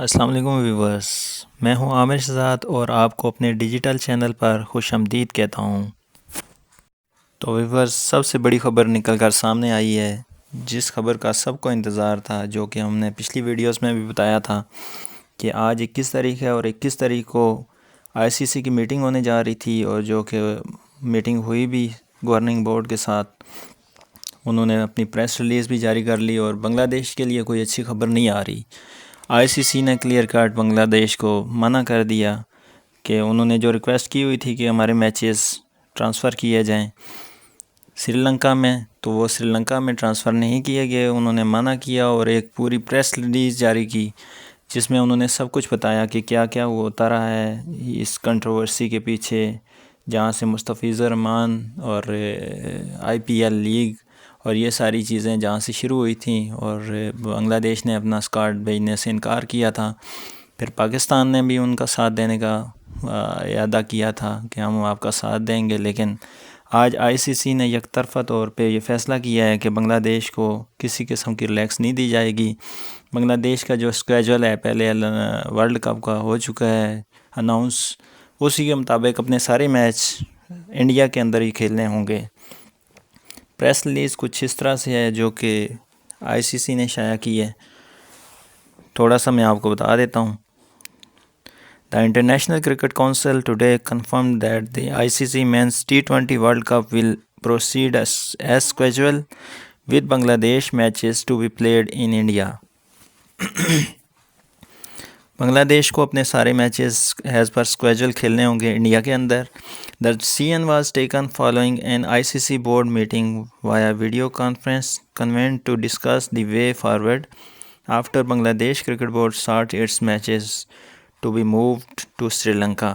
السلام علیکم ویورس، میں ہوں عامر شہزاد اور آپ کو اپنے ڈیجیٹل چینل پر خوش آمدید کہتا ہوں۔ تو ویورس، سب سے بڑی خبر نکل کر سامنے آئی ہے، جس خبر کا سب کو انتظار تھا، جو کہ ہم نے پچھلی ویڈیوز میں بھی بتایا تھا کہ آج 21 تاریخ ہے اور 21 تاریخ کو آئی سی سی کی میٹنگ ہونے جا رہی تھی، اور جو کہ میٹنگ ہوئی بھی گورننگ بورڈ کے ساتھ۔ انہوں نے اپنی پریس ریلیز بھی جاری کر لی اور بنگلہ دیش کے لیے کوئی اچھی خبر نہیں آ رہی۔ آئی سی سی نے کلیئر کٹ بنگلہ دیش کو منع کر دیا کہ انہوں نے جو ریکویسٹ کی ہوئی تھی کہ ہمارے میچز ٹرانسفر کیے جائیں سری لنکا میں، تو وہ سری لنکا میں ٹرانسفر نہیں کیے گئے، انہوں نے منع کیا اور ایک پوری پریس ریلیز جاری کی جس میں انہوں نے سب کچھ بتایا کہ کیا کیا وہ ہوتا رہا ہے اس کنٹروورسی کے پیچھے، جہاں سے مستفیض الرحمان اور آئی پی ایل لیگ اور یہ ساری چیزیں جہاں سے شروع ہوئی تھیں، اور بنگلہ دیش نے اپنا اسکواڈ بھیجنے سے انکار کیا تھا۔ پھر پاکستان نے بھی ان کا ساتھ دینے کا اعادہ کیا تھا کہ ہم آپ کا ساتھ دیں گے، لیکن آج آئی سی سی نے یک طرفہ طور پہ یہ فیصلہ کیا ہے کہ بنگلہ دیش کو کسی قسم کی ریلیکس نہیں دی جائے گی۔ بنگلہ دیش کا جو اسکیجول ہے پہلے ورلڈ کپ کا ہو چکا ہے اناؤنس، اسی کے مطابق اپنے سارے میچ انڈیا کے اندر ہی کھیلنے ہوں گے۔ پریس ریلیز کچھ اس طرح سے ہے جو کہ آئی سی سی نے شائع کی ہے، تھوڑا سا میں آپ کو بتا دیتا ہوں۔ The International Cricket Council today confirmed that the ICC Men's T20 World Cup will proceed as scheduled, with Bangladesh matches to be played in India. بنگلہ دیش کو اپنے سارے میچز ایز پر اسکیجول کھیلنے ہوں گے انڈیا کے اندر۔ The decision was taken following an ICC board meeting via video conference convened to discuss the way forward after Bangladesh Cricket Board sought its matches to be moved to Sri Lanka.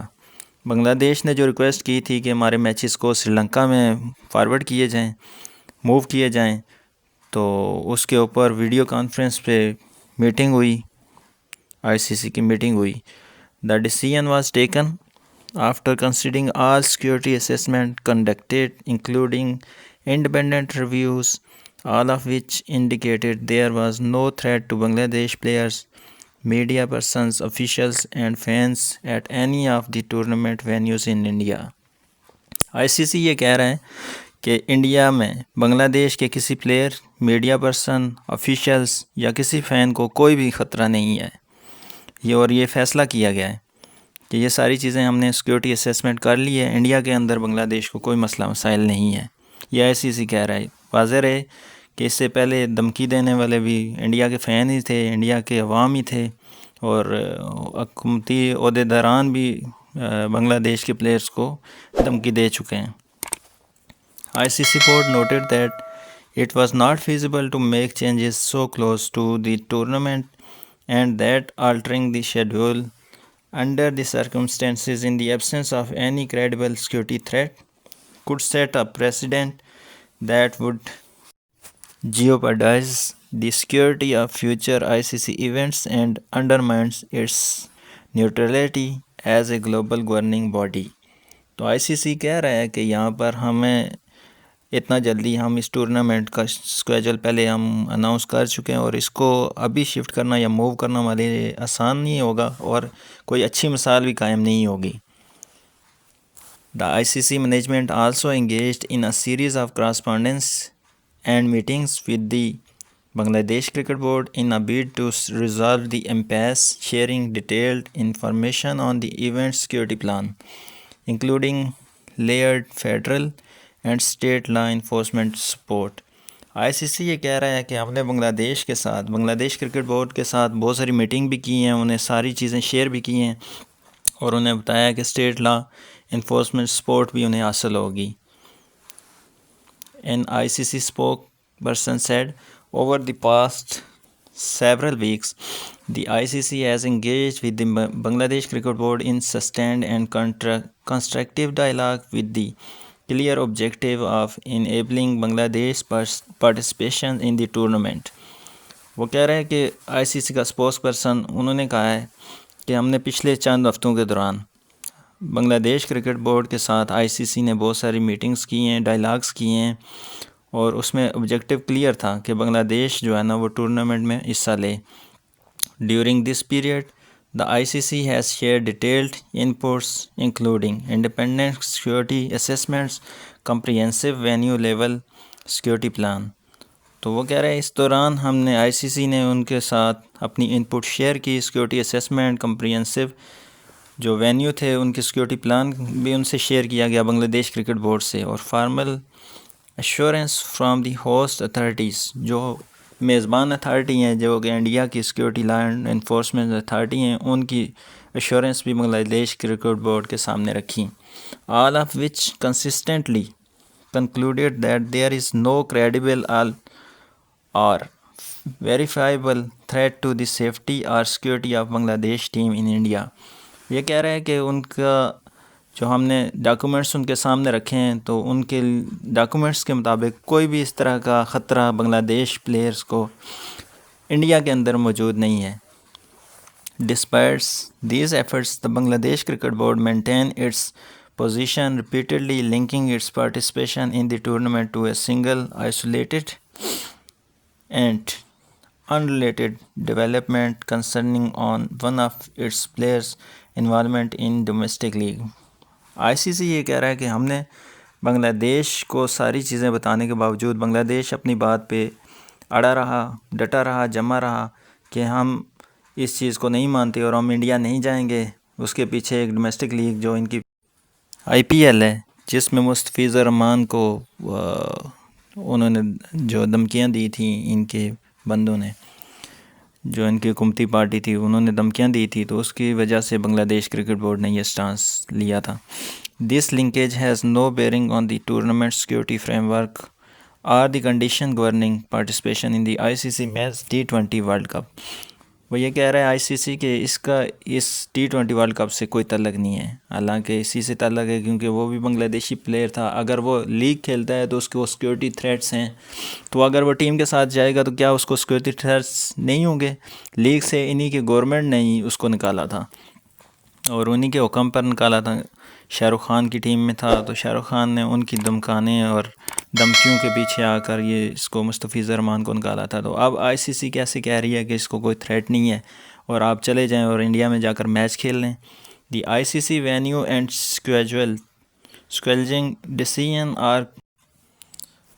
بنگلہ دیش نے جو request کی تھی کہ ہمارے matches کو سری لنکا میں forward کیے جائیں، موو کیے جائیں، تو اس کے اوپر ویڈیو کانفرنس پہ میٹنگ ہوئی، آئی سی سی کی میٹنگ ہوئی۔ The decision was taken after considering all security assessments conducted, including independent reviews, all of which indicated there was no threat to Bangladesh players, media persons, officials and fans at any of the tournament venues in India. آئی سی سی یہ کہہ رہے ہیں کہ India میں بنگلہ دیش کے کسی player, media person, officials یا کسی فین کو کوئی بھی خطرہ نہیں ہے۔ یہ فیصلہ کیا گیا ہے کہ یہ ساری چیزیں ہم نے سیکیورٹی اسیسمنٹ کر لی ہے، انڈیا کے اندر بنگلہ دیش کو کوئی مسئلہ مسائل نہیں ہے۔ یہ آئی سی سی کہہ رہا ہے۔ واضح رہے کہ اس سے پہلے دھمکی دینے والے بھی انڈیا کے فین ہی تھے، انڈیا کے عوام ہی تھے، اور حکومتی عہدیداران بھی بنگلہ دیش کے پلیئرز کو دھمکی دے چکے ہیں۔ آئی سی سی board noted that it was not feasible to make changes so close to the tournament and that altering the schedule under the circumstances in the absence of any credible security threat could set a precedent that would jeopardize the security of future ICC events and undermines its neutrality as a global governing body. تو آئی سی سی کہہ رہا ہے کہ یہاں پر ہمیں اتنا جلدی ہم اس ٹورنامنٹ کا اسکیجول پہلے ہم اناؤنس کر چکے ہیں، اور اس کو ابھی شفٹ کرنا یا موو کرنا ہمارے لیے آسان نہیں ہوگا اور کوئی اچھی مثال بھی قائم نہیں ہوگی۔ The ICC management also engaged in a series of correspondence and meetings with the Bangladesh Cricket Board in a bid to resolve the impasse, sharing detailed information on the event security plan, including layered federal and state law enforcement support. آئی سی سی یہ کہہ رہا ہے کہ ہم نے بنگلہ دیش کے ساتھ، بنگلہ دیش کرکٹ بورڈ کے ساتھ بہت ساری میٹنگ بھی کی ہیں، انہیں ساری چیزیں شیئر بھی کی ہیں، اور انہیں بتایا کہ اسٹیٹ لا انفورسمنٹ سپورٹ بھی انہیں حاصل ہوگی۔ An ICC spokesperson said, over the past several weeks, the ICC has engaged with the Bangladesh Cricket Board in sustained and constructive dialogue with the clear objective of enabling Bangladesh participation in the tournament. وہ کہہ رہے ہیں کہ آئی سی سی کا spokes person انہوں نے کہا ہے کہ ہم نے پچھلے چند ہفتوں کے دوران بنگلہ دیش کرکٹ بورڈ کے ساتھ آئی سی سی نے بہت ساری میٹنگز کی ہیں، ڈائلاگز کیے ہیں، اور اس میں آبجیکٹیو کلیئر تھا کہ بنگلہ دیش جو ہے نا وہ ٹورنامنٹ میں حصہ لے۔ During this period The ICC has shared detailed inputs including independent security assessments, comprehensive venue level security plan. تو وہ کہہ رہے ہیں اس دوران ہم نے ICC نے ان کے ساتھ اپنی انپٹ شیئر کی، سیکورٹی اسیسمنٹ، کمپریہنسو جو وینیو تھے ان کی سیکورٹی پلان بھی ان سے شیئر کیا گیا بنگلہ دیش کرکٹ بورڈ سے، اور formal assurance from the host authorities جو میزبان اتھارٹی ہیں، جو کہ انڈیا کی security law and enforcement authority ہیں، ان کی ایشورنس بھی بنگلہ دیش کرکٹ بورڈ کے سامنے رکھی. All of which consistently concluded that there is no credible or verifiable threat to the safety or security of Bangladesh team in India. یہ کہہ رہے ہیں کہ ان کا جو ہم نے ڈاکومنٹس ان کے سامنے رکھے ہیں تو ان کے ڈاکومنٹس کے مطابق کوئی بھی اس طرح کا خطرہ بنگلہ دیش پلیئرز کو انڈیا کے اندر موجود نہیں ہے. Despite these efforts, the Bangladesh Cricket Board maintained its position, repeatedly linking its participation in the tournament to a single, isolated and unrelated development concerning on one of its players' involvement in domestic league. ICC یہ کہہ رہا ہے کہ ہم نے بنگلہ دیش کو ساری چیزیں بتانے کے باوجود بنگلہ دیش اپنی بات پہ اڑا رہا، ڈٹا رہا، جمع رہا کہ ہم اس چیز کو نہیں مانتے اور ہم انڈیا نہیں جائیں گے. اس کے پیچھے ایک ڈومیسٹک لیگ جو ان کی IPL ہے، جس میں مستفیض الرحمان کو انہوں نے جو دھمکیاں دی تھیں، ان کے بندوں نے، جو ان کی حکومتی پارٹی تھی، انہوں نے دھمکیاں دی تھی، تو اس کی وجہ سے بنگلہ دیش کرکٹ بورڈ نے یہ سٹانس لیا تھا. This linkage has no bearing on the tournament security framework or the condition governing participation in the ICC match T20 world cup. وہ یہ کہہ رہے ہیں ICC کہ اس کا اس T20 ورلڈ کپ سے کوئی تعلق نہیں ہے، حالانکہ اسی سے تعلق ہے کیونکہ وہ بھی بنگلہ دیشی پلیئر تھا. اگر وہ لیگ کھیلتا ہے تو اس کے وہ سیکورٹی تھریٹس ہیں، تو اگر وہ ٹیم کے ساتھ جائے گا تو کیا اس کو سیکورٹی تھریٹس نہیں ہوں گے؟ لیگ سے انہی کی گورنمنٹ نے ہی اس کو نکالا تھا اور انہی کے حکم پر نکالا تھا. شاہ رخ خان کی ٹیم میں تھا تو شاہ رخ خان نے ان کی دھمکانے اور دھمکیوں کے پیچھے آ کر یہ اس کو مستفیض الرحمان کو نکالا تھا. تو اب ICC کیسے کہہ رہی ہے کہ اس کو کوئی تھریٹ نہیں ہے اور آپ چلے جائیں اور انڈیا میں جا کر میچ کھیل لیں. The ICC venue and scheduling decision are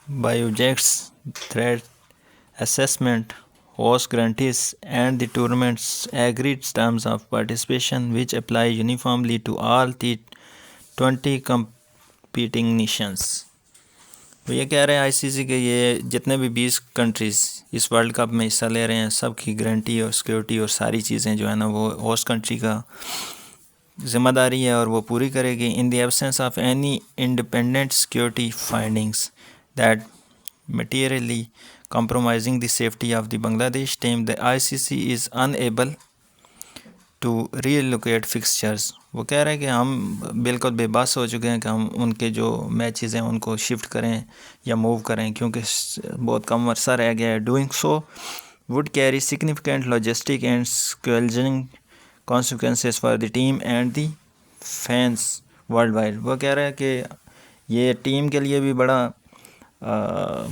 subjects threat assessment host guarantees and the tournament's agreed terms of participation which apply uniformly to all the 20 competing nations. وہ یہ کہہ رہے ہیں ICC کہ یہ جتنے بھی 20 کنٹریز اس ورلڈ کپ میں حصہ لے رہے ہیں سب کی گارنٹی اور سیکورٹی اور ساری چیزیں جو ہے نا وہ ہوسٹ کنٹری کا ذمہ داری ہے اور وہ پوری کرے گی. In the absence of any independent security findings that materially compromising the safety of the Bangladesh team, the ICC is unable to relocate fixtures. وہ کہہ رہے ہیں کہ ہم بالکل بے بس ہو چکے ہیں کہ ہم ان کے جو میچز ہیں ان کو شفٹ کریں یا موو کریں کیونکہ بہت کم عرصہ رہ گیا ہے. Doing so would carry significant logistic and scheduling consequences for the team and the fans worldwide. وہ کہہ رہے ہیں کہ یہ ٹیم کے لیے بھی بڑا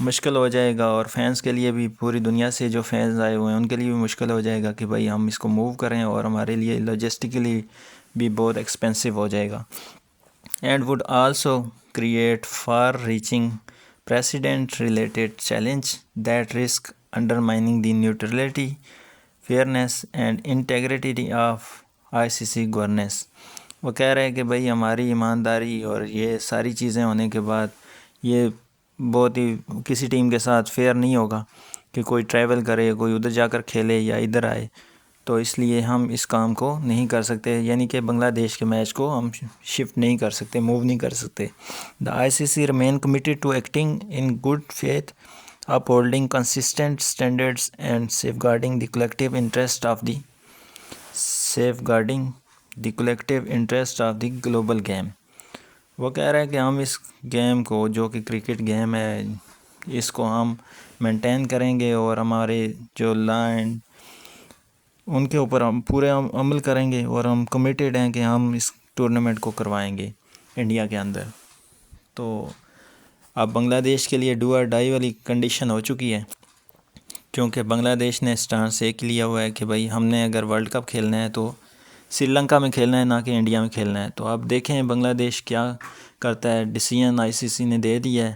مشکل ہو جائے گا اور فینس کے لیے بھی، پوری دنیا سے جو فینس آئے ہوئے ہیں ان کے لیے بھی مشکل ہو جائے گا کہ بھائی ہم اس کو موو کریں اور ہمارے لیے لاجسٹکلی بھی بہت ایکسپینسو ہو جائے گا. And would also create far-reaching precedent related challenge that risk undermining the neutrality, fairness and integrity of ICC governance. وہ کہہ رہے ہیں کہ بھائی ہماری ایمانداری اور یہ ساری چیزیں ہونے کے بعد یہ بہت ہی کسی ٹیم کے ساتھ فیئر نہیں ہوگا کہ کوئی ٹریول کرے، کوئی ادھر جا کر کھیلے یا ادھر آئے، تو اس لیے ہم اس کام کو نہیں کر سکتے، یعنی کہ بنگلہ دیش کے میچ کو ہم شفٹ نہیں کر سکتے، موو نہیں کر سکتے. دا ICC remain committed to acting in good faith, upholding consistent standards and safeguarding the collective interest of the global game. وہ کہہ رہے ہیں کہ ہم اس گیم کو جو کہ کرکٹ گیم ہے اس کو ہم مینٹین کریں گے اور ہمارے جو لا اینڈ ان کے اوپر ہم پورے عمل کریں گے اور ہم کمیٹیڈ ہیں کہ ہم اس ٹورنامنٹ کو کروائیں گے انڈیا کے اندر. تو اب بنگلہ دیش کے لیے ڈو اور ڈائی والی کنڈیشن ہو چکی ہے کیونکہ بنگلہ دیش نے اسٹانس ایک لیا ہوا ہے کہ بھائی ہم نے اگر ورلڈ کپ کھیلنا ہے تو سری لنکا میں کھیلنا ہے نہ کہ انڈیا میں کھیلنا ہے۔ تو اب دیکھیں بنگلہ دیش کیا کرتا ہے۔ ڈیسیژن آئی سی سی نے دے دیا ہے،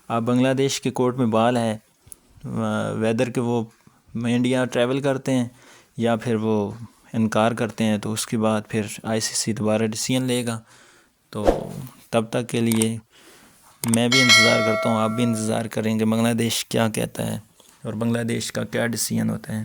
اب بنگلہ دیش کے کورٹ میں بال ہے ویدر کہ وہ انڈیا ٹریول کرتے ہیں یا پھر وہ انکار کرتے ہیں، تو اس کے بعد پھر آئی سی سی دوبارہ ڈیسیژن لے گا۔ تو تب تک کے لیے میں بھی انتظار کرتا ہوں، آپ بھی انتظار کریں گے بنگلہ دیش کیا کہتا ہے اور بنگلہ دیش کا کیا ڈیسیژن ہوتا ہے۔